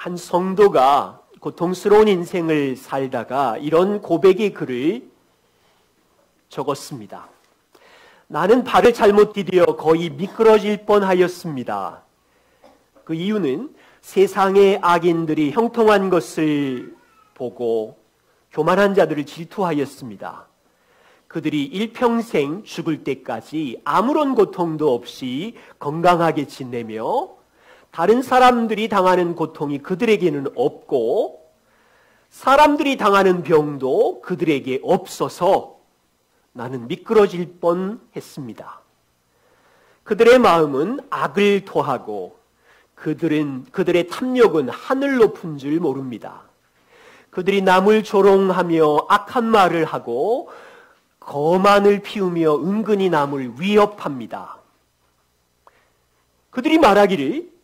한 성도가 고통스러운 인생을 살다가 이런 고백의 글을 적었습니다. 나는 발을 잘못 디뎌 거의 미끄러질 뻔하였습니다. 그 이유는 세상의 악인들이 형통한 것을 보고 교만한 자들을 질투하였습니다. 그들이 일평생 죽을 때까지 아무런 고통도 없이 건강하게 지내며 다른 사람들이 당하는 고통이 그들에게는 없고 사람들이 당하는 병도 그들에게 없어서 나는 미끄러질 뻔했습니다. 그들의 마음은 악을 토하고 그들의 탐욕은 하늘 높은 줄 모릅니다. 그들이 남을 조롱하며 악한 말을 하고 거만을 피우며 은근히 남을 위협합니다. 그들이 말하기를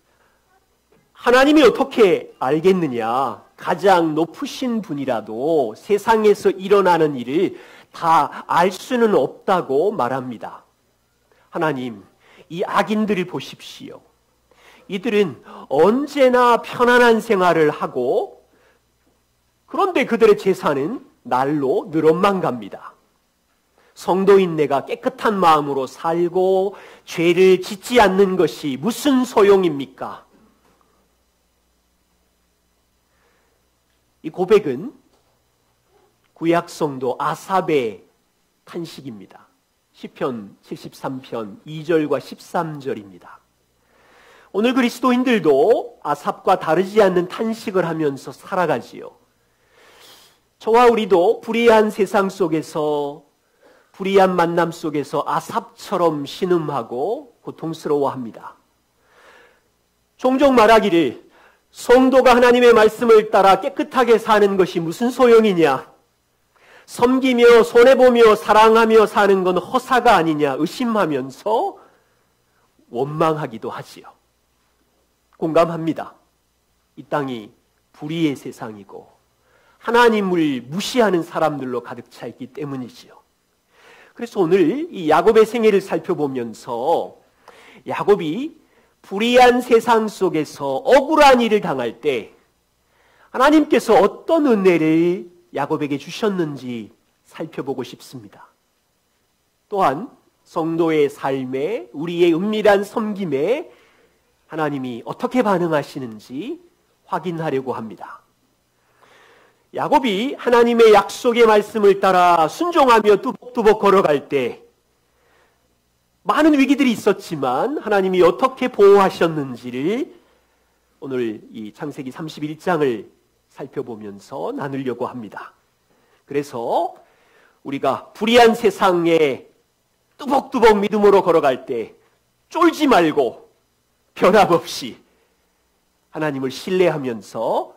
하나님이 어떻게 알겠느냐? 가장 높으신 분이라도 세상에서 일어나는 일을 다 알 수는 없다고 말합니다. 하나님, 이 악인들을 보십시오. 이들은 언제나 편안한 생활을 하고 그런데 그들의 재산은 날로 늘어만 갑니다. 성도인 내가 깨끗한 마음으로 살고 죄를 짓지 않는 것이 무슨 소용입니까? 이 고백은 구약 성도 아삽의 탄식입니다. 시편 73편 2절과 13절입니다. 오늘 그리스도인들도 아삽과 다르지 않는 탄식을 하면서 살아가지요. 저와 우리도 불의한 세상 속에서 불의한 만남 속에서 아삽처럼 신음하고 고통스러워합니다. 종종 말하기를 성도가 하나님의 말씀을 따라 깨끗하게 사는 것이 무슨 소용이냐? 섬기며 손해보며 사랑하며 사는 건 허사가 아니냐 의심하면서 원망하기도 하지요. 공감합니다. 이 땅이 불의의 세상이고 하나님을 무시하는 사람들로 가득 차 있기 때문이지요. 그래서 오늘 이 야곱의 생애를 살펴보면서 야곱이 불의한 세상 속에서 억울한 일을 당할 때 하나님께서 어떤 은혜를 야곱에게 주셨는지 살펴보고 싶습니다. 또한 성도의 삶에 우리의 은밀한 섬김에 하나님이 어떻게 반응하시는지 확인하려고 합니다. 야곱이 하나님의 약속의 말씀을 따라 순종하며 뚜벅뚜벅 걸어갈 때 많은 위기들이 있었지만 하나님이 어떻게 보호하셨는지를 오늘 이 창세기 31장을 살펴보면서 나누려고 합니다. 그래서 우리가 불의한 세상에 뚜벅뚜벅 믿음으로 걸어갈 때 쫄지 말고 변함없이 하나님을 신뢰하면서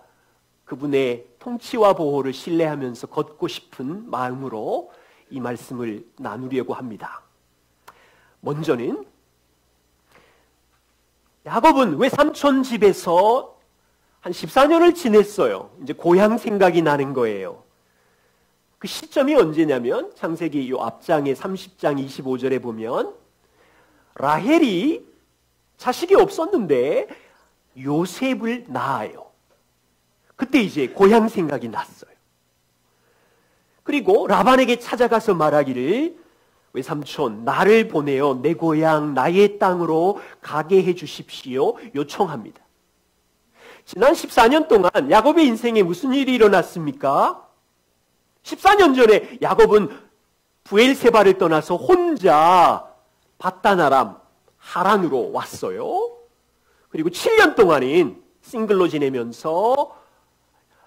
그분의 통치와 보호를 신뢰하면서 걷고 싶은 마음으로 이 말씀을 나누려고 합니다. 먼저는 야곱은 외삼촌 집에서 한 14년을 지냈어요. 이제 고향 생각이 나는 거예요. 그 시점이 언제냐면 창세기 요 앞장에 30장 25절에 보면 라헬이 자식이 없었는데 요셉을 낳아요. 그때 이제 고향 생각이 났어요. 그리고 라반에게 찾아가서 말하기를 외삼촌 나를 보내어 내 고향 나의 땅으로 가게 해 주십시오 요청합니다. 지난 14년 동안 야곱의 인생에 무슨 일이 일어났습니까? 14년 전에 야곱은 브엘세바를 떠나서 혼자 바다나람 하란으로 왔어요. 그리고 7년 동안인 싱글로 지내면서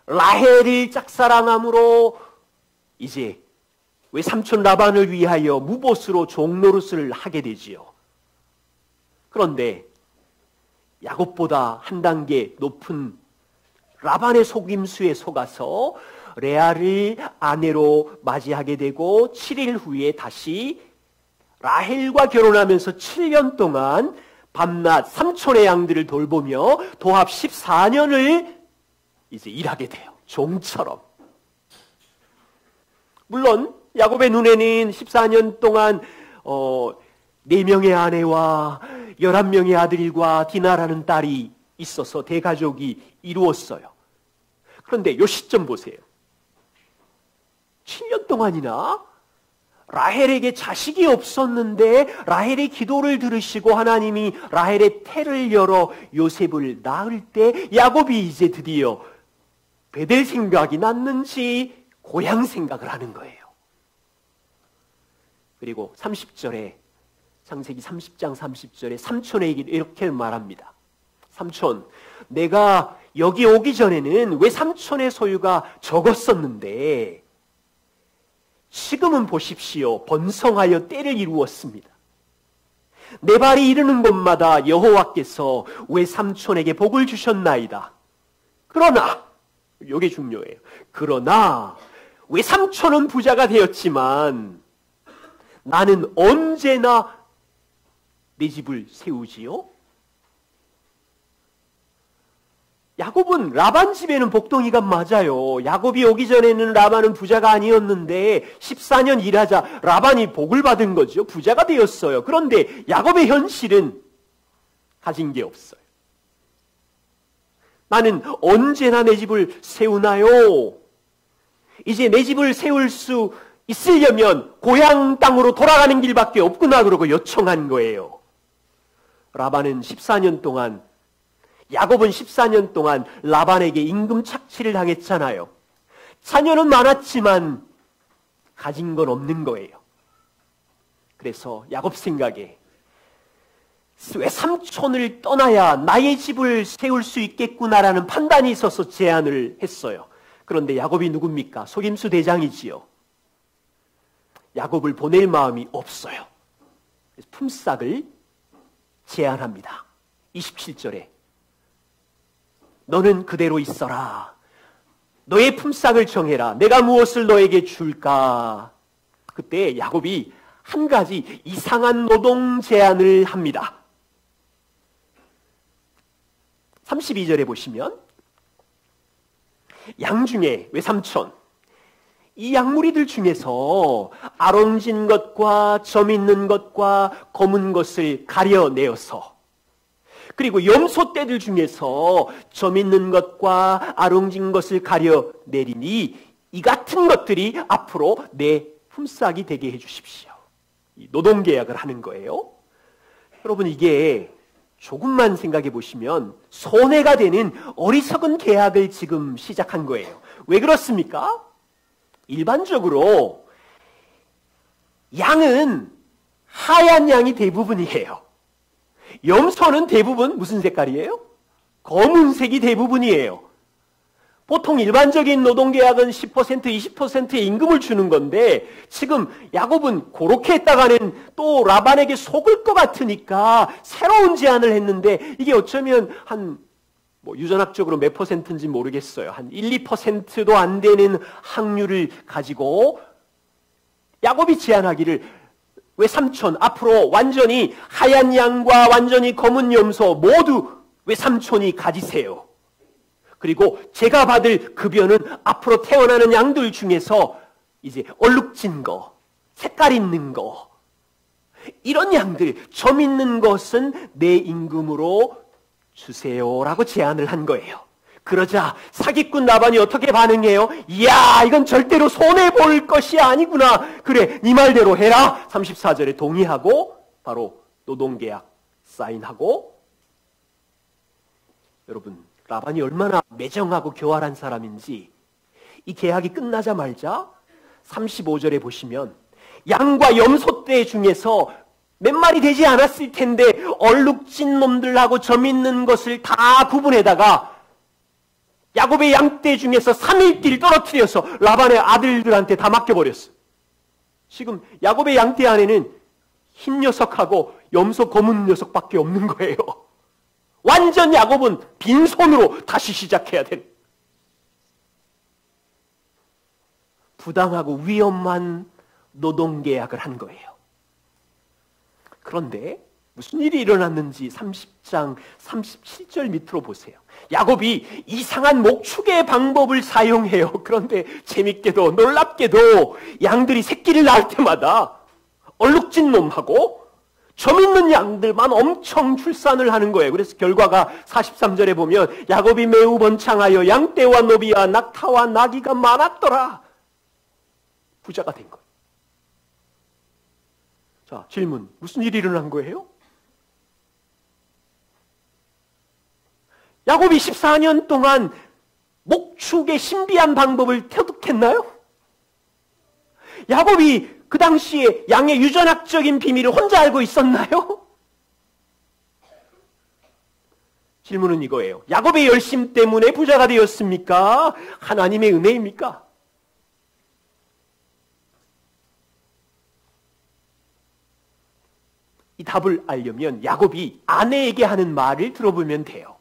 라헬을 짝사랑함으로 이제 외삼촌 라반을 위하여 무봇으로 종노릇을 하게 되지요. 그런데 야곱보다 한 단계 높은 라반의 속임수에 속아서 레아를 아내로 맞이하게 되고 7일 후에 다시 라헬과 결혼하면서 7년 동안 밤낮 삼촌의 양들을 돌보며 도합 14년을 이제 일하게 돼요. 종처럼. 물론 야곱의 눈에는 14년 동안 4명의 아내와 11명의 아들과 디나라는 딸이 있어서 대가족이 이루었어요. 그런데 요 시점 보세요. 7년 동안이나 라헬에게 자식이 없었는데 라헬의 기도를 들으시고 하나님이 라헬의 태를 열어 요셉을 낳을 때 야곱이 이제 드디어 베델 생각이 났는지 고향 생각을 하는 거예요. 그리고 30절에 창세기 30장 30절에 삼촌에게 이렇게 말합니다. 삼촌, 내가 여기 오기 전에는 왜 삼촌의 소유가 적었었는데 지금은 보십시오. 번성하여 때를 이루었습니다. 내 발이 이르는 곳마다 여호와께서 왜 삼촌에게 복을 주셨나이다. 그러나, 이게 중요해요. 그러나 왜 삼촌은 부자가 되었지만 나는 언제나 내 집을 세우지요? 야곱은 라반 집에는 복덩이가 맞아요. 야곱이 오기 전에는 라반은 부자가 아니었는데 14년 일하자 라반이 복을 받은 거죠. 부자가 되었어요. 그런데 야곱의 현실은 가진 게 없어요. 나는 언제나 내 집을 세우나요? 이제 내 집을 세울 수 있으려면 고향 땅으로 돌아가는 길밖에 없구나 그러고 요청한 거예요. 라반은 14년 동안 야곱은 14년 동안 라반에게 임금 착취를 당했잖아요. 자녀는 많았지만 가진 건 없는 거예요. 그래서 야곱 생각에 왜 삼촌을 떠나야 나의 집을 세울 수 있겠구나라는 판단이 있어서 제안을 했어요. 그런데 야곱이 누굽니까? 속임수 대장이지요. 야곱을 보낼 마음이 없어요. 그래서 품삯을 제안합니다. 27절에 너는 그대로 있어라. 너의 품삯을 정해라. 내가 무엇을 너에게 줄까? 그때 야곱이 한 가지 이상한 노동 제안을 합니다. 32절에 보시면 양 중에 외삼촌 이 양무리들 중에서 아롱진 것과 점 있는 것과 검은 것을 가려내어서 그리고 염소떼들 중에서 점 있는 것과 아롱진 것을 가려내리니 이 같은 것들이 앞으로 내 품삯이 되게 해주십시오. 노동계약을 하는 거예요. 여러분 이게 조금만 생각해 보시면 손해가 되는 어리석은 계약을 지금 시작한 거예요. 왜 그렇습니까? 일반적으로 양은 하얀 양이 대부분이에요. 염소는 대부분 무슨 색깔이에요? 검은색이 대부분이에요. 보통 일반적인 노동계약은 10%, 20%의 임금을 주는 건데 지금 야곱은 그렇게 했다가는 또 라반에게 속을 것 같으니까 새로운 제안을 했는데 이게 어쩌면 한 유전학적으로 몇 %인지 모르겠어요. 한 1, 2%도 안 되는 확률을 가지고 야곱이 제안하기를 외삼촌 앞으로 완전히 하얀 양과 완전히 검은 염소 모두 외삼촌이 가지세요. 그리고 제가 받을 급여는 앞으로 태어나는 양들 중에서 이제 얼룩진 거, 색깔 있는 거 이런 양들, 점 있는 것은 내 임금으로 주세요라고 제안을 한 거예요. 그러자 사기꾼 라반이 어떻게 반응해요? 이야, 이건 절대로 손해볼 것이 아니구나. 그래, 네 말대로 해라. 34절에 동의하고 바로 노동계약 사인하고. 여러분, 라반이 얼마나 매정하고 교활한 사람인지 이 계약이 끝나자마자 35절에 보시면 양과 염소떼 중에서 몇 마리 되지 않았을 텐데 얼룩진 놈들하고 점 있는 것을 다 구분해다가 야곱의 양떼 중에서 3일끼리 떨어뜨려서 라반의 아들들한테 다 맡겨버렸어. 지금 야곱의 양떼 안에는 흰 녀석하고 염소 검은 녀석밖에 없는 거예요. 완전 야곱은 빈손으로 다시 시작해야 돼. 부당하고 위험한 노동계약을 한 거예요. 그런데 무슨 일이 일어났는지 30장 37절 밑으로 보세요. 야곱이 이상한 목축의 방법을 사용해요. 그런데 재밌게도 놀랍게도 양들이 새끼를 낳을 때마다 얼룩진 놈하고 점 있는 양들만 엄청 출산을 하는 거예요. 그래서 결과가 43절에 보면 야곱이 매우 번창하여 양떼와 노비와 낙타와 나귀가 많았더라. 부자가 된 거예요. 자, 질문. 무슨 일이 일어난 거예요? 야곱이 14년 동안 목축의 신비한 방법을 터득했나요? 야곱이 그 당시에 양의 유전학적인 비밀을 혼자 알고 있었나요? 질문은 이거예요. 야곱의 열심 때문에 부자가 되었습니까? 하나님의 은혜입니까? 이 답을 알려면 야곱이 아내에게 하는 말을 들어보면 돼요.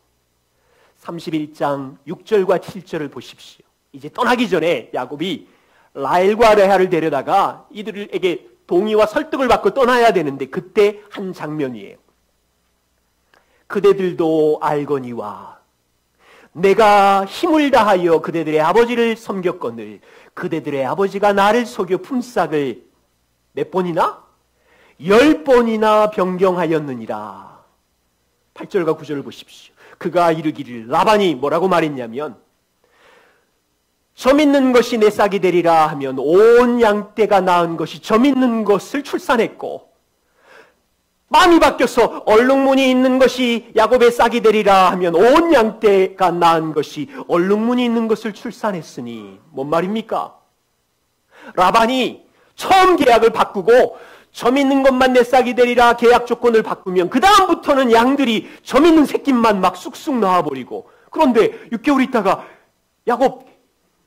31장 6절과 7절을 보십시오. 이제 떠나기 전에 야곱이 라헬과 레아를 데려다가 이들에게 동의와 설득을 받고 떠나야 되는데 그때 한 장면이에요. 그대들도 알거니와 내가 힘을 다하여 그대들의 아버지를 섬겼거늘 그대들의 아버지가 나를 속여 품삯을 몇 번이나? 10번이나 변경하였느니라. 8절과 9절을 보십시오. 그가 이르기를 라반이 뭐라고 말했냐면 점 있는 것이 내 싹이 되리라 하면 온 양떼가 낳은 것이 점 있는 것을 출산했고 마음이 바뀌어서 얼룩무늬 있는 것이 야곱의 싹이 되리라 하면 온 양떼가 낳은 것이 얼룩무늬 있는 것을 출산했으니 뭔 말입니까? 라반이 처음 계약을 바꾸고 점 있는 것만 내 싹이 되리라 계약 조건을 바꾸면 그 다음부터는 양들이 점 있는 새끼만 막 쑥쑥 나와버리고 그런데 6개월 있다가 야곱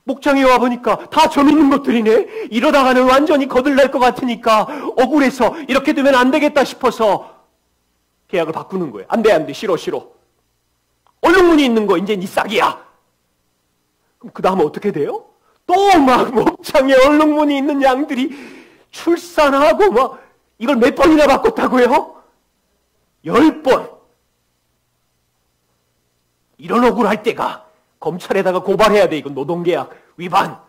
목장에 와보니까 다 점 있는 것들이네. 이러다가는 완전히 거들날 것 같으니까 억울해서 이렇게 되면 안 되겠다 싶어서 계약을 바꾸는 거예요. 안 돼, 싫어. 얼룩무늬 있는 거 이제 네 싹이야. 그럼 그 다음에 어떻게 돼요? 또 막 목장에 얼룩무늬 있는 양들이 출산하고 막 이걸 몇 번이나 바꿨다고요? 10번. 이런 억울할 때가 검찰에다가 고발해야 돼. 이건 노동계약 위반.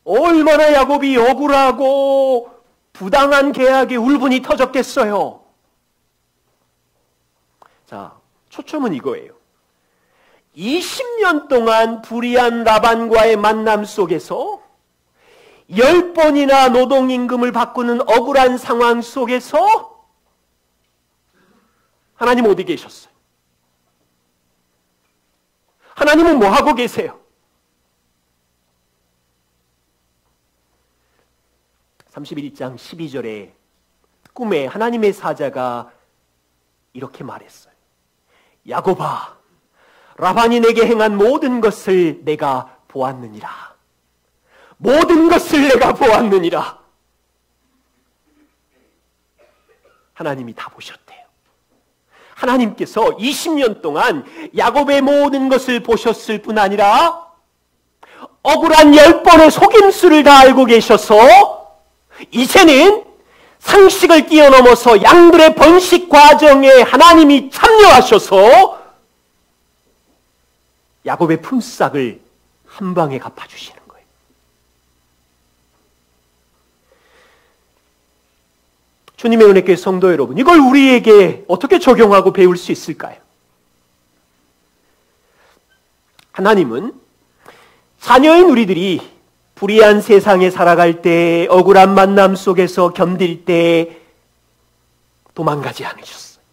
얼마나 야곱이 억울하고 부당한 계약에 울분이 터졌겠어요. 자, 초점은 이거예요. 20년 동안 불의한 라반과의 만남 속에서 10번이나 노동임금을 바꾸는 억울한 상황 속에서 하나님 어디 계셨어요? 하나님은 뭐 하고 계세요? 31장 12절에 꿈에 하나님의 사자가 이렇게 말했어요. 야곱아, 라반이 내게 행한 모든 것을 내가 보았느니라. 모든 것을 내가 보았느니라. 하나님이 다 보셨대요. 하나님께서 20년 동안 야곱의 모든 것을 보셨을 뿐 아니라 억울한 10번의 속임수를 다 알고 계셔서 이제는 상식을 뛰어넘어서 양들의 번식 과정에 하나님이 참여하셔서 야곱의 품삯을 한 방에 갚아주시는 거예요. 주님의 은혜교회 성도 여러분, 이걸 우리에게 어떻게 적용하고 배울 수 있을까요? 하나님은 자녀인 우리들이 불의한 세상에 살아갈 때, 억울한 만남 속에서 견딜 때 도망가지 않으셨어요.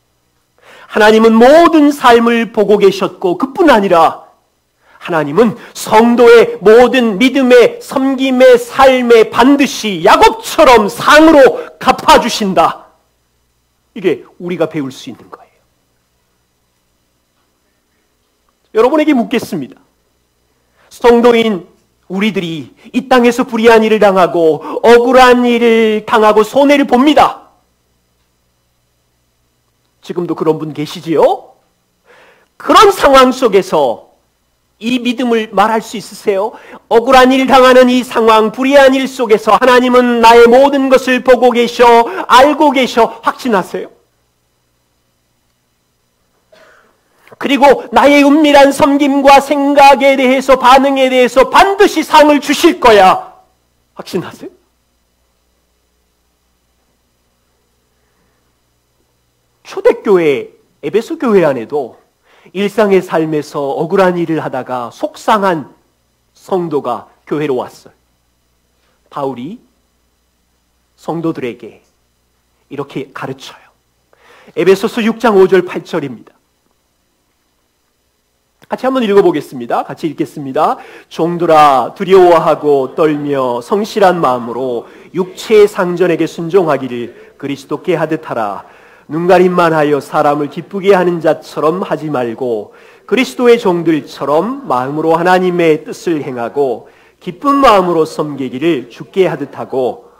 하나님은 모든 삶을 보고 계셨고 그뿐 아니라 하나님은 성도의 모든 믿음의 섬김의 삶에 반드시 야곱처럼 상으로 갚아주신다. 이게 우리가 배울 수 있는 거예요. 여러분에게 묻겠습니다. 성도인 우리들이 이 땅에서 불의한 일을 당하고 억울한 일을 당하고 손해를 봅니다. 지금도 그런 분 계시지요? 그런 상황 속에서 이 믿음을 말할 수 있으세요? 억울한 일 당하는 이 상황, 불의한 일 속에서 하나님은 나의 모든 것을 보고 계셔, 알고 계셔, 확신하세요? 그리고 나의 은밀한 섬김과 생각에 대해서, 반응에 대해서 반드시 상을 주실 거야, 확신하세요? 교회, 에베소 교회 안에도 일상의 삶에서 억울한 일을 하다가 속상한 성도가 교회로 왔어요. 바울이 성도들에게 이렇게 가르쳐요. 에베소서 6장 5절 8절입니다. 같이 한번 읽어보겠습니다. 같이 읽겠습니다. 종들아 두려워하고 떨며 성실한 마음으로 육체의 상전에게 순종하기를 그리스도께 하듯 하라. 눈가림만 하여 사람을 기쁘게 하는 자처럼 하지 말고 그리스도의 종들처럼 마음으로 하나님의 뜻을 행하고 기쁜 마음으로 섬기기를 주께 하듯 하고,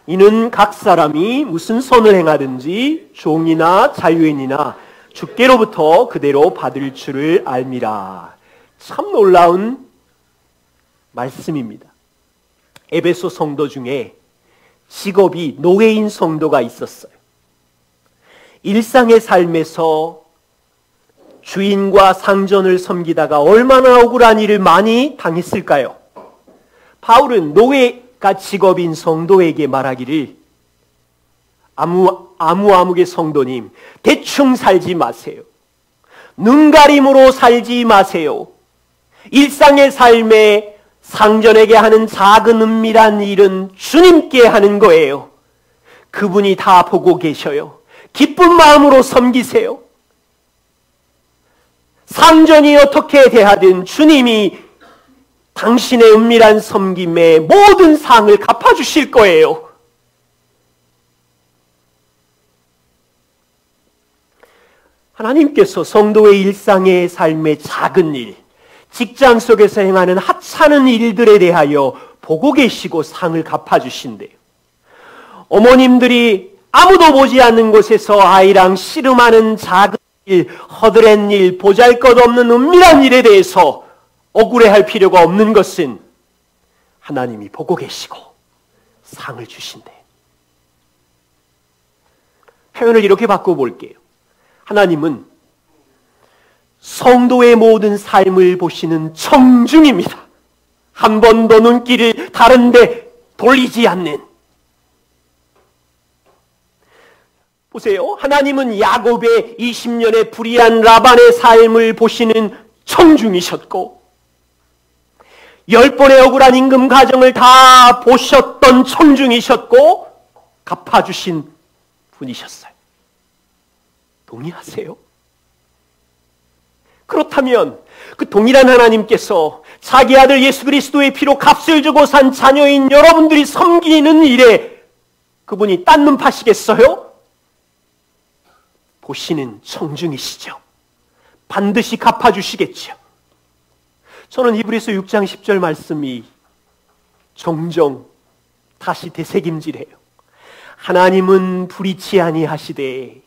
이는 각 사람이 무슨 선을 행하든지 종이나 자유인이나 주께로부터 그대로 받을 줄을 알미라. 참 놀라운 말씀입니다. 에베소 성도 중에 직업이 노예인 성도가 있었어요. 일상의 삶에서 주인과 상전을 섬기다가 얼마나 억울한 일을 많이 당했을까요? 바울은 노예가 직업인 성도에게 말하기를 아무개 성도님, 대충 살지 마세요. 눈가림으로 살지 마세요. 일상의 삶에 상전에게 하는 작은 은밀한 일은 주님께 하는 거예요. 그분이 다 보고 계셔요. 기쁜 마음으로 섬기세요. 상전이 어떻게 대하든 주님이 당신의 은밀한 섬김에 모든 상을 갚아주실 거예요. 하나님께서 성도의 일상의 삶의 작은 일, 직장 속에서 행하는 하찮은 일들에 대하여 보고 계시고 상을 갚아주신대요. 어머님들이 아무도 보지 않는 곳에서 아이랑 씨름하는 작은 일, 허드렛 일, 보잘것없는 은밀한 일에 대해서 억울해할 필요가 없는 것은 하나님이 보고 계시고 상을 주신대요. 표현을 이렇게 바꿔볼게요. 하나님은 성도의 모든 삶을 보시는 청중입니다. 한 번도 눈길을 다른 데 돌리지 않는. 보세요. 하나님은 야곱의 20년의 불의한 라반의 삶을 보시는 청중이셨고 10번의 억울한 임금 가정을 다 보셨던 청중이셨고 갚아주신 분이셨어요. 동의하세요? 그렇다면 그 동일한 하나님께서 자기 아들 예수 그리스도의 피로 값을 주고 산 자녀인 여러분들이 섬기는 일에 그분이 딴 눈 파시겠어요? 보시는 청중이시죠. 반드시 갚아주시겠죠. 저는 히브리서 6장 10절 말씀이 종종 다시 되새김질해요. 하나님은 불의치 아니하시되,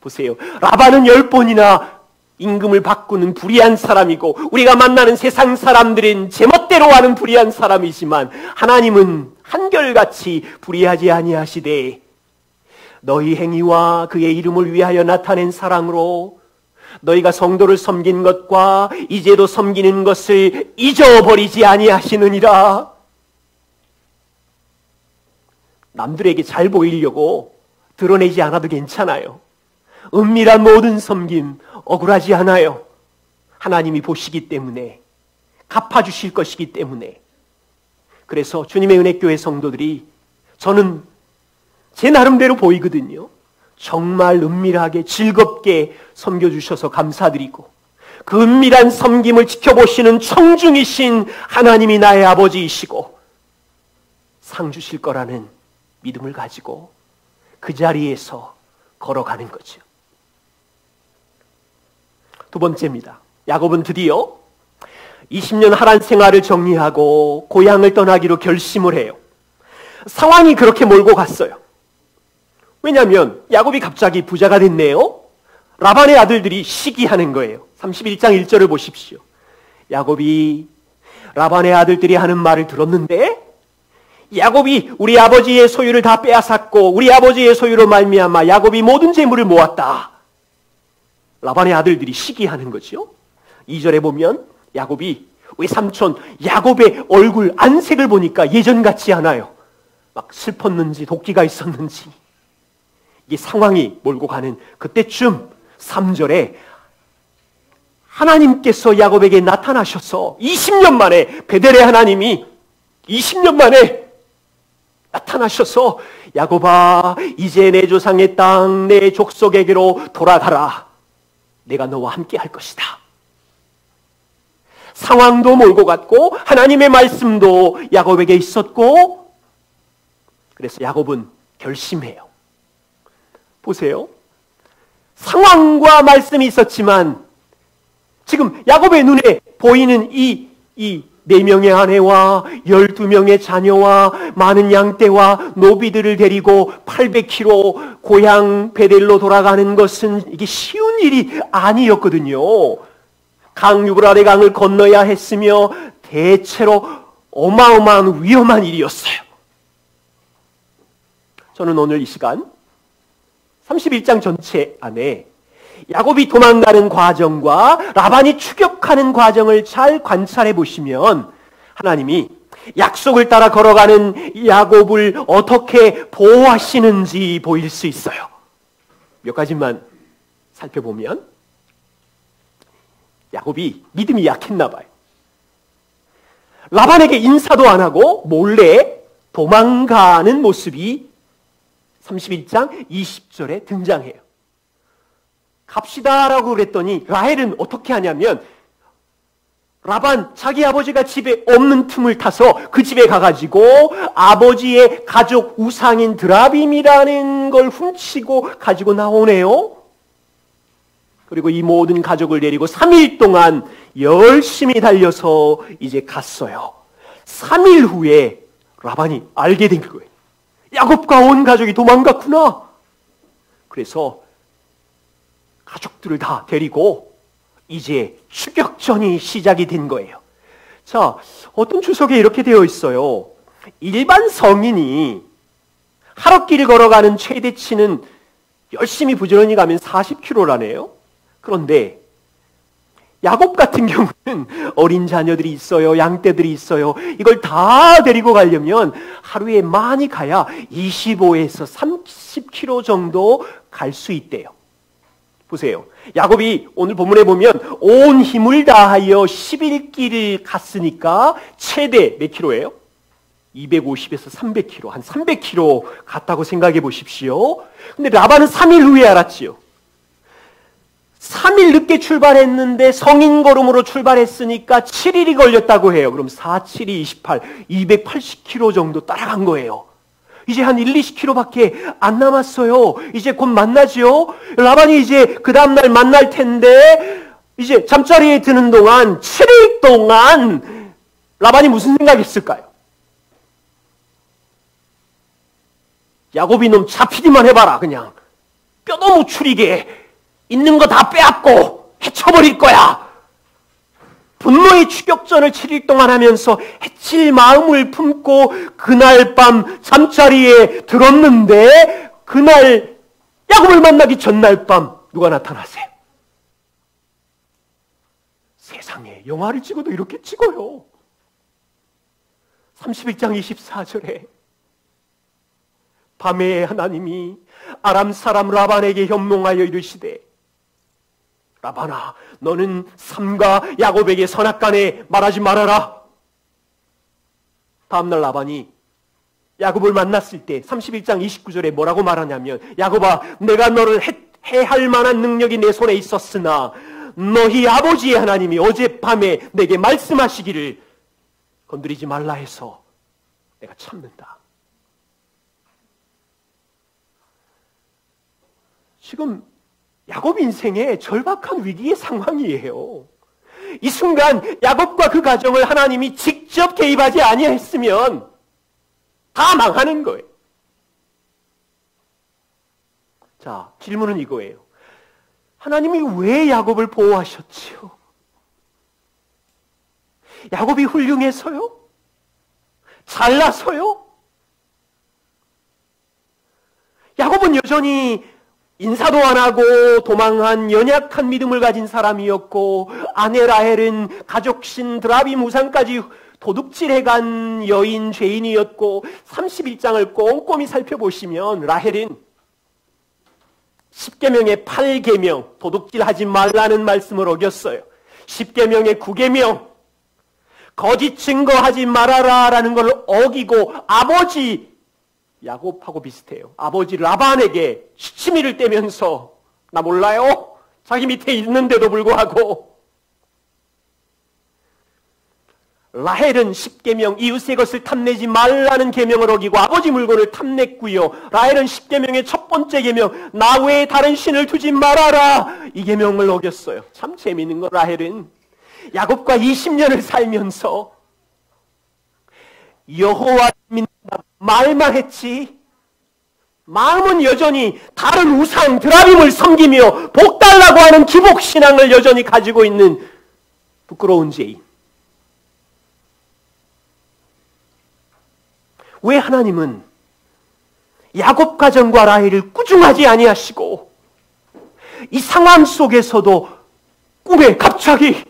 보세요. 라반은 10번이나 임금을 바꾸는 불의한 사람이고 우리가 만나는 세상 사람들은 제멋대로 하는 불의한 사람이지만 하나님은 한결같이 불의하지 아니하시되 너희 행위와 그의 이름을 위하여 나타낸 사랑으로 너희가 성도를 섬긴 것과 이제도 섬기는 것을 잊어버리지 아니하시느니라. 남들에게 잘 보이려고 드러내지 않아도 괜찮아요. 은밀한 모든 섬김 억울하지 않아요. 하나님이 보시기 때문에, 갚아주실 것이기 때문에. 그래서 주님의 은혜교회 성도들이, 저는 제 나름대로 보이거든요. 정말 은밀하게 즐겁게 섬겨주셔서 감사드리고 그 은밀한 섬김을 지켜보시는 청중이신 하나님이 나의 아버지이시고 상 주실 거라는 믿음을 가지고 그 자리에서 걸어가는 거죠. 두 번째입니다. 야곱은 드디어 20년 하란 생활을 정리하고 고향을 떠나기로 결심을 해요. 상황이 그렇게 몰고 갔어요. 왜냐하면 야곱이 갑자기 부자가 됐네요. 라반의 아들들이 시기하는 거예요. 31장 1절을 보십시오. 야곱이 라반의 아들들이 하는 말을 들었는데 야곱이 우리 아버지의 소유를 다 빼앗았고 우리 아버지의 소유로 말미암아 야곱이 모든 재물을 모았다. 라반의 아들들이 시기하는 거죠. 2절에 보면 야곱이 외삼촌 야곱의 얼굴 안색을 보니까 예전 같지 않아요. 막 슬펐는지 도끼가 있었는지 이 상황이 몰고 가는 그때쯤 3절에 하나님께서 야곱에게 나타나셔서 20년 만에 베델의 하나님이 20년 만에 나타나셔서 야곱아 이제 내 조상의 땅 내 족속에게로 돌아가라. 내가 너와 함께 할 것이다. 상황도 몰고 갔고 하나님의 말씀도 야곱에게 있었고 그래서 야곱은 결심해요. 보세요. 상황과 말씀이 있었지만 지금 야곱의 눈에 보이는 이 4명의 아내와 12명의 자녀와 많은 양떼와 노비들을 데리고 800km 고향 베델로 돌아가는 것은 이게 쉬운 일이 아니었거든요. 강 유브라데 강을 건너야 했으며 대체로 어마어마한 위험한 일이었어요. 저는 오늘 이 시간 31장 전체 안에 야곱이 도망가는 과정과 라반이 추격하는 과정을 잘 관찰해 보시면 하나님이 약속을 따라 걸어가는 야곱을 어떻게 보호하시는지 보일 수 있어요. 몇 가지만 살펴보면 야곱이 믿음이 약했나 봐요. 라반에게 인사도 안 하고 몰래 도망가는 모습이 31장 20절에 등장해요. 갑시다라고 그랬더니 라헬은 어떻게 하냐면 라반 자기 아버지가 집에 없는 틈을 타서 그 집에 가가지고 아버지의 가족 우상인 드라빔이라는 걸 훔치고 가지고 나오네요. 그리고 이 모든 가족을 데리고 3일 동안 열심히 달려서 이제 갔어요. 3일 후에 라반이 알게 된 거예요. 야곱과 온 가족이 도망갔구나. 그래서 가족들을 다 데리고 이제 추격전이 시작이 된 거예요. 자, 어떤 주석에 이렇게 되어 있어요. 일반 성인이 하루길 걸어가는 최대치는 열심히 부지런히 가면 40km라네요. 그런데 야곱 같은 경우는 어린 자녀들이 있어요. 양떼들이 있어요. 이걸 다 데리고 가려면 하루에 많이 가야 25에서 30km 정도 갈 수 있대요. 보세요. 야곱이 오늘 본문에 보면 온 힘을 다하여 11길을 갔으니까 최대 몇 킬로예요? 250에서 300km, 한 300km 갔다고 생각해 보십시오. 근데 라반은 3일 후에 알았지요. 3일 늦게 출발했는데 성인 걸음으로 출발했으니까 7일이 걸렸다고 해요. 그럼 4, 7이 28, 280km 정도 따라간 거예요. 이제 한 1, 20km밖에 안 남았어요. 이제 곧 만나죠. 라반이 이제 그 다음날 만날 텐데 이제 잠자리에 드는 동안 7일 동안 라반이 무슨 생각했을까요? 야곱이 놈 잡히기만 해봐라. 그냥 뼈도 못 추리게 있는 거 다 빼앗고 해쳐버릴 거야. 분노의 추격전을 7일 동안 하면서 해칠 마음을 품고 그날 밤 잠자리에 들었는데 그날 야곱을 만나기 전날 밤 누가 나타나세요? 세상에 영화를 찍어도 이렇게 찍어요. 31장 24절에 밤에 하나님이 아람 사람 라반에게 현몽하여 이르시되 라반아 너는 삼가 야곱에게 선악간에 말하지 말아라. 다음날 라반이 야곱을 만났을 때 31장 29절에 뭐라고 말하냐면 야곱아 내가 너를 해할 만한 능력이 내 손에 있었으나 너희 아버지의 하나님이 어젯밤에 내게 말씀하시기를 건드리지 말라 해서 내가 참는다. 지금 야곱 인생의 절박한 위기의 상황이에요. 이 순간 야곱과 그 가정을 하나님이 직접 개입하지 아니했으면 다 망하는 거예요. 자, 질문은 이거예요. 하나님이 왜 야곱을 보호하셨지요? 야곱이 훌륭해서요? 잘나서요? 야곱은 여전히 인사도 안 하고 도망한 연약한 믿음을 가진 사람이었고 아내 라헬은 가족신 드라빔 우상까지 도둑질해간 여인 죄인이었고 31장을 꼼꼼히 살펴보시면 라헬은 10계명의 8계명, 도둑질하지 말라는 말씀을 어겼어요. 10계명의 9계명, 거짓 증거하지 말아라 라는 걸 어기고 아버지 야곱하고 비슷해요. 아버지 라반에게 시치미를 떼면서 나 몰라요? 자기 밑에 있는데도 불구하고 라헬은 10계명 이웃의 것을 탐내지 말라는 계명을 어기고 아버지 물건을 탐냈고요. 라헬은 10계명의 첫 번째 계명 나 외에 다른 신을 두지 말아라 이 계명을 어겼어요. 참 재미있는 건 라헬은 야곱과 20년을 살면서 여호와 믿는다 말만 했지 마음은 여전히 다른 우상 드라빔을 섬기며 복 달라고 하는 기복신앙을 여전히 가지고 있는 부끄러운 죄인. 왜 하나님은 야곱 가정과 라헬을 꾸중하지 아니하시고 이 상황 속에서도 꿈에 갑자기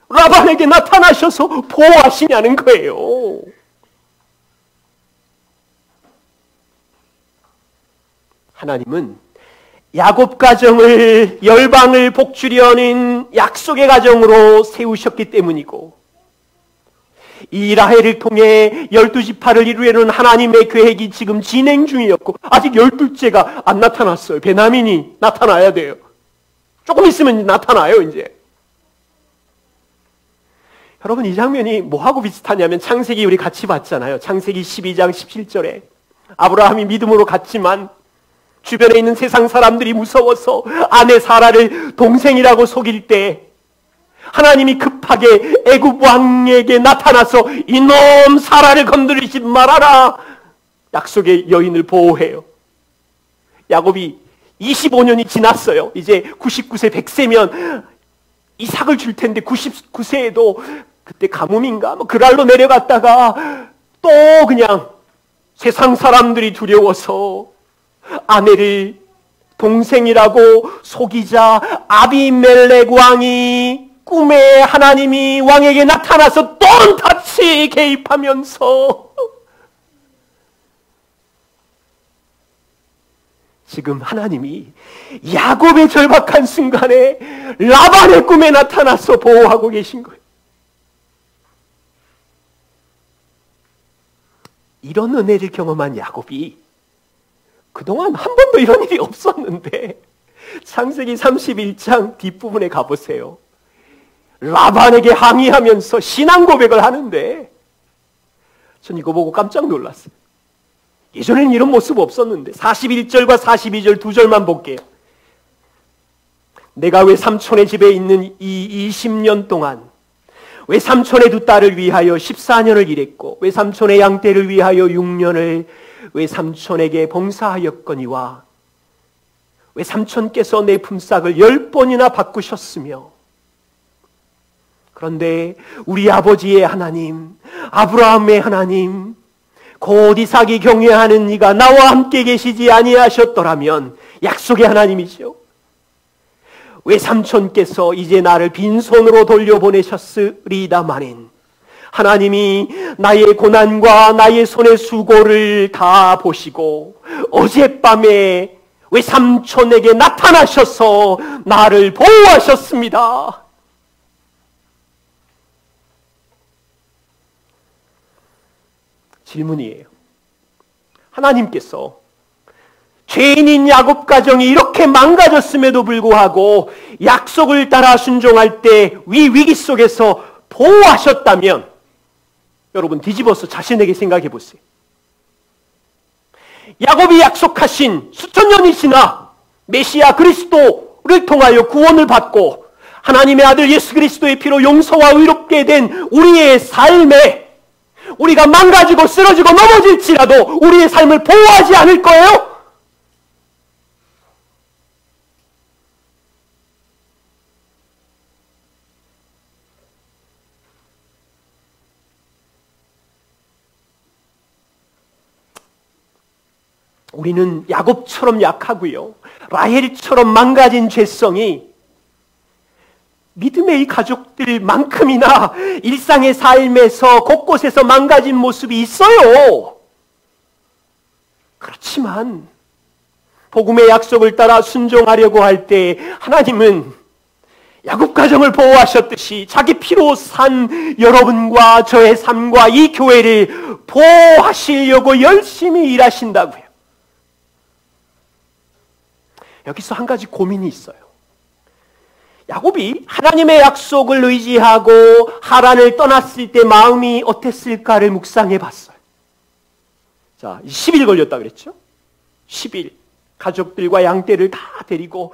라반에게 나타나셔서 보호하시냐는 거예요. 하나님은 야곱 가정을 열방을 복주려는 약속의 가정으로 세우셨기 때문이고 이 라헬을 통해 12지파를 이루려는 하나님의 계획이 지금 진행 중이었고 아직 12째가 안 나타났어요. 베냐민이 나타나야 돼요. 조금 있으면 나타나요. 이제 여러분 이 장면이 뭐하고 비슷하냐면 창세기 우리 같이 봤잖아요. 창세기 12장 17절에 아브라함이 믿음으로 갔지만 주변에 있는 세상 사람들이 무서워서 아내 사라를 동생이라고 속일 때 하나님이 급하게 애굽 왕에게 나타나서 이놈 사라를 건드리지 말아라 약속의 여인을 보호해요. 야곱이 25년이 지났어요. 이제 99세 100세면 이삭을 줄 텐데 99세에도 그때 가뭄인가 그랄로 내려갔다가 또 그냥 세상 사람들이 두려워서 아내를 동생이라고 속이자 아비멜렉 왕이 꿈에 하나님이 왕에게 나타나서 또 다시 개입하면서 지금 하나님이 야곱의 절박한 순간에 라반의 꿈에 나타나서 보호하고 계신 거예요. 이런 은혜를 경험한 야곱이 그동안 한 번도 이런 일이 없었는데 창세기 31장 뒷부분에 가보세요. 라반에게 항의하면서 신앙 고백을 하는데 전 이거 보고 깜짝 놀랐어요. 예전에는 이런 모습 없었는데 41절과 42절 두 절만 볼게요. 내가 외삼촌의 집에 있는 이 20년 동안 외삼촌의 두 딸을 위하여 14년을 일했고 외삼촌의 양떼를 위하여 6년을 외삼촌에게 봉사하였거니와 외삼촌께서 내 품삯을 10번이나 바꾸셨으며 그런데 우리 아버지의 하나님 아브라함의 하나님 곧 이삭이 경외하는 이가 나와 함께 계시지 아니하셨더라면 약속의 하나님이죠. 외삼촌께서 이제 나를 빈손으로 돌려보내셨으리다마는 하나님이 나의 고난과 나의 손의 수고를 다 보시고 어젯밤에 외삼촌에게 나타나셔서 나를 보호하셨습니다. 질문이에요. 하나님께서 죄인인 야곱 가정이 이렇게 망가졌음에도 불구하고 약속을 따라 순종할 때 위기 속에서 보호하셨다면 여러분 뒤집어서 자신에게 생각해 보세요. 야곱이 약속하신 수천 년이 지나 메시아 그리스도를 통하여 구원을 받고 하나님의 아들 예수 그리스도의 피로 용서와 의롭게 된 우리의 삶에 우리가 망가지고 쓰러지고 넘어질지라도 우리의 삶을 보호하지 않을 거예요? 우리는 야곱처럼 약하고요. 라헬처럼 망가진 죄성이 믿음의 이 가족들만큼이나 일상의 삶에서 곳곳에서 망가진 모습이 있어요. 그렇지만 복음의 약속을 따라 순종하려고 할 때 하나님은 야곱 가정을 보호하셨듯이 자기 피로 산 여러분과 저의 삶과 이 교회를 보호하시려고 열심히 일하신다고요. 여기서 한 가지 고민이 있어요. 야곱이 하나님의 약속을 의지하고 하란을 떠났을 때 마음이 어땠을까를 묵상해 봤어요. 자, 10일 걸렸다 그랬죠? 10일. 가족들과 양떼를 다 데리고,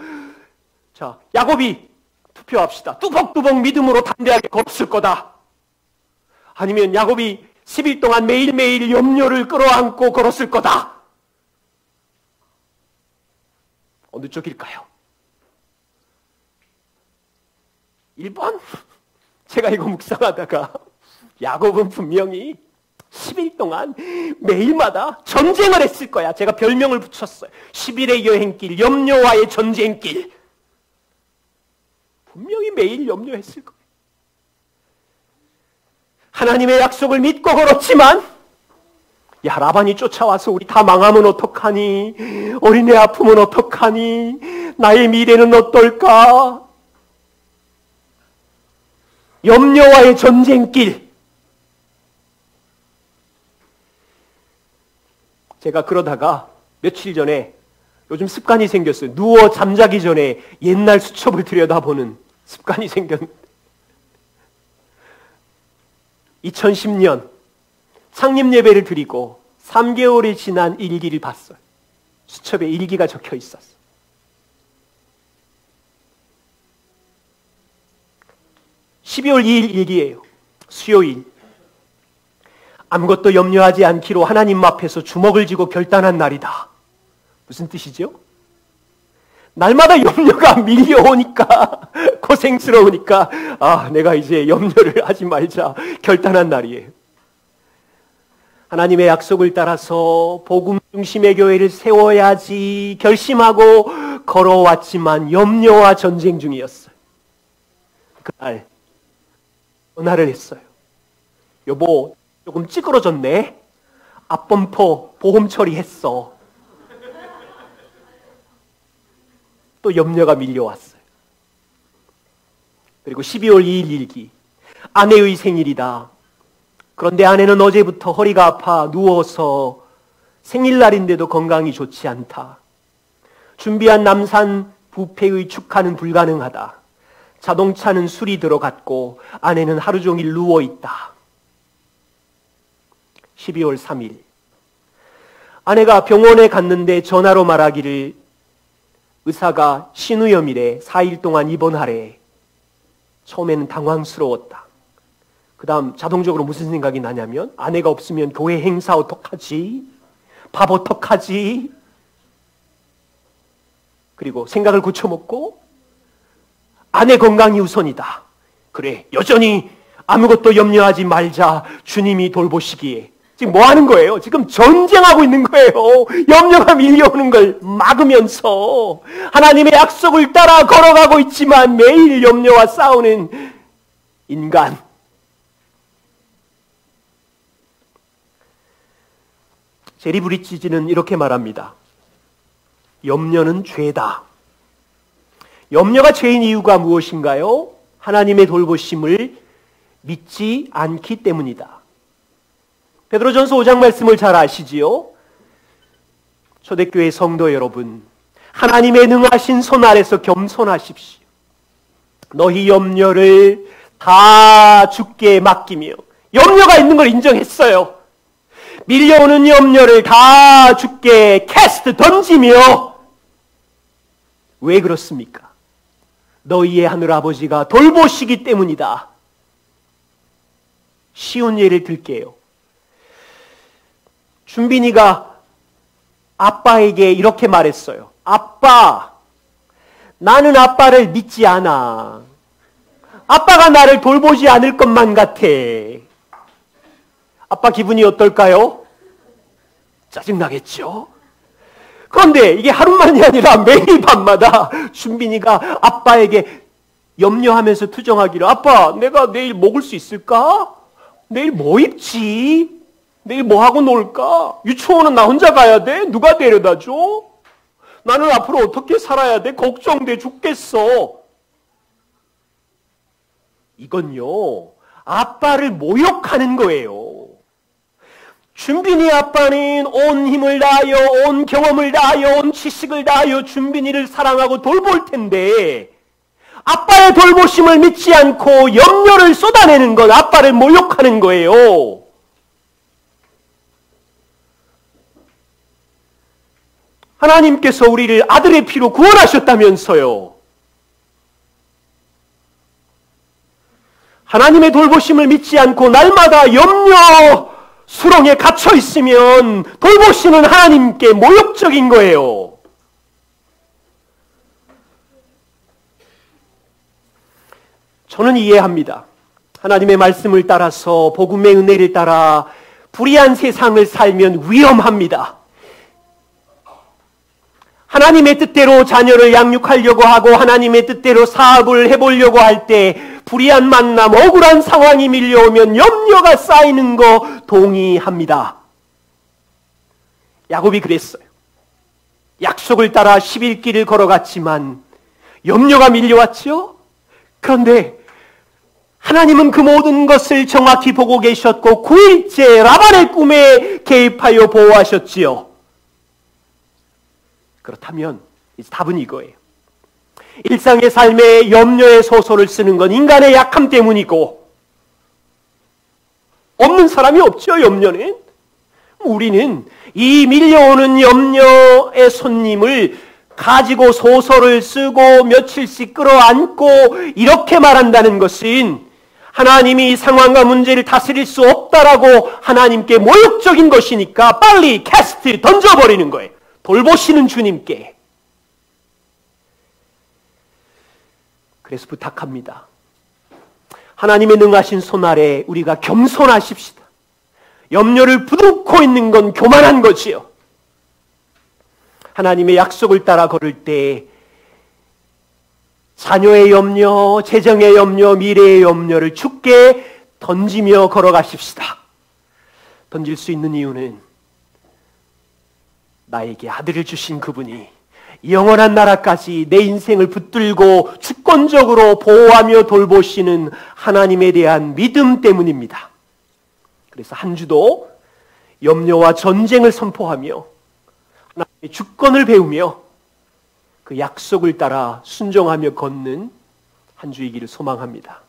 자, 야곱이 투표합시다. 뚜벅뚜벅 믿음으로 담대하게 걸었을 거다. 아니면 야곱이 10일 동안 매일매일 염려를 끌어안고 걸었을 거다. 어느 쪽일까요? 1번? 제가 이거 묵상하다가 야곱은 분명히 10일 동안 매일마다 전쟁을 했을 거야. 제가 별명을 붙였어요. 10일의 여행길, 염려와의 전쟁길. 분명히 매일 염려했을 거예요. 하나님의 약속을 믿고 걸었지만, 야, 라반이 쫓아와서 우리 다 망하면 어떡하니? 어린애 아프면 어떡하니? 나의 미래는 어떨까? 염려와의 전쟁길. 제가 그러다가 며칠 전에 요즘 습관이 생겼어요. 누워 잠자기 전에 옛날 수첩을 들여다보는 습관이 생겼는데 2010년 창립 예배를 드리고 3개월이 지난 일기를 봤어요. 수첩에 일기가 적혀 있었어요. (12월 2일) 일기예요. 수요일. 아무것도 염려하지 않기로 하나님 앞에서 주먹을 쥐고 결단한 날이다. 무슨 뜻이죠? 날마다 염려가 밀려오니까 고생스러우니까 내가 이제 염려를 하지 말자 결단한 날이에요. 하나님의 약속을 따라서 복음 중심의 교회를 세워야지 결심하고 걸어왔지만 염려와 전쟁 중이었어요. 그날 전화를 했어요. 여보, 조금 찌그러졌네. 앞범퍼 보험 처리했어. 또 염려가 밀려왔어요. 그리고 12월 2일 일기. 아내의 생일이다. 그런데 아내는 어제부터 허리가 아파 누워서 생일날인데도 건강이 좋지 않다. 준비한 남산 뷔페의 축하는 불가능하다. 자동차는 술이 들어갔고 아내는 하루 종일 누워있다. 12월 3일. 아내가 병원에 갔는데 전화로 말하기를 의사가 신우염이래. 4일 동안 입원하래. 처음에는 당황스러웠다. 그 다음 자동적으로 무슨 생각이 나냐면 아내가 없으면 교회 행사 어떡하지? 밥 어떡하지? 그리고 생각을 고쳐먹고 아내 건강이 우선이다. 그래, 여전히 아무것도 염려하지 말자. 주님이 돌보시기에. 지금 뭐 하는 거예요? 지금 전쟁하고 있는 거예요. 염려가 밀려오는 걸 막으면서 하나님의 약속을 따라 걸어가고 있지만 매일 염려와 싸우는 인간. 제리 브리치지는 이렇게 말합니다. 염려는 죄다. 염려가 죄인 이유가 무엇인가요? 하나님의 돌보심을 믿지 않기 때문이다. 베드로전서 5장 말씀을 잘 아시지요? 초대교회 성도 여러분, 하나님의 능하신 손 아래서 겸손하십시오. 너희 염려를 다 주께 맡기며, 염려가 있는 걸 인정했어요. 밀려오는 염려를 다 주께 캐스트 던지며. 왜 그렇습니까? 너희의 하늘아버지가 돌보시기 때문이다. 쉬운 예를 들게요. 준빈이가 아빠에게 이렇게 말했어요. 아빠, 나는 아빠를 믿지 않아. 아빠가 나를 돌보지 않을 것만 같아. 아빠 기분이 어떨까요? 짜증나겠죠? 그런데 이게 하루만이 아니라 매일 밤마다 준빈이가 아빠에게 염려하면서 투정하기를, 아빠, 내가 내일 먹을 수 있을까? 내일 뭐 입지? 내일 뭐 하고 놀까? 유치원은 나 혼자 가야 돼? 누가 데려다 줘? 나는 앞으로 어떻게 살아야 돼? 걱정돼 죽겠어. 이건요, 아빠를 모욕하는 거예요. 준빈이 아빠는 온 힘을 다하여, 온 경험을 다하여, 온 지식을 다하여 준빈이를 사랑하고 돌볼 텐데, 아빠의 돌보심을 믿지 않고 염려를 쏟아내는 건 아빠를 모욕하는 거예요. 하나님께서 우리를 아들의 피로 구원하셨다면서요. 하나님의 돌보심을 믿지 않고 날마다 염려 수렁에 갇혀 있으면 돌보시는 하나님께 모욕적인 거예요. 저는 이해합니다. 하나님의 말씀을 따라서 복음의 은혜를 따라 불의한 세상을 살면 위험합니다. 하나님의 뜻대로 자녀를 양육하려고 하고 하나님의 뜻대로 사업을 해보려고 할 때 불의한 만남, 억울한 상황이 밀려오면 염려가 쌓이는 거 동의합니다. 야곱이 그랬어요. 약속을 따라 11길을 걸어갔지만 염려가 밀려왔죠. 그런데 하나님은 그 모든 것을 정확히 보고 계셨고 9일째 라반의 꿈에 개입하여 보호하셨지요. 그렇다면 이제 답은 이거예요. 일상의 삶에 염려의 소설을 쓰는 건 인간의 약함 때문이고, 없는 사람이 없죠. 염려는. 우리는 이 밀려오는 염려의 손님을 가지고 소설을 쓰고 며칠씩 끌어안고 이렇게 말한다는 것은 하나님이 이 상황과 문제를 다스릴 수 없다라고 하나님께 모욕적인 것이니까 빨리 캐스트 던져버리는 거예요. 돌보시는 주님께. 그래서 부탁합니다. 하나님의 능하신 손 아래 우리가 겸손하십시다. 염려를 부둥고 있는 건 교만한 거지요. 하나님의 약속을 따라 걸을 때 자녀의 염려, 재정의 염려, 미래의 염려를 주께 던지며 걸어가십시다. 던질 수 있는 이유는 나에게 아들을 주신 그분이 영원한 나라까지 내 인생을 붙들고 주권적으로 보호하며 돌보시는 하나님에 대한 믿음 때문입니다. 그래서 한 주도 염려와 전쟁을 선포하며 하나님의 주권을 배우며 그 약속을 따라 순종하며 걷는 한 주이기를 소망합니다.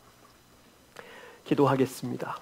기도하겠습니다.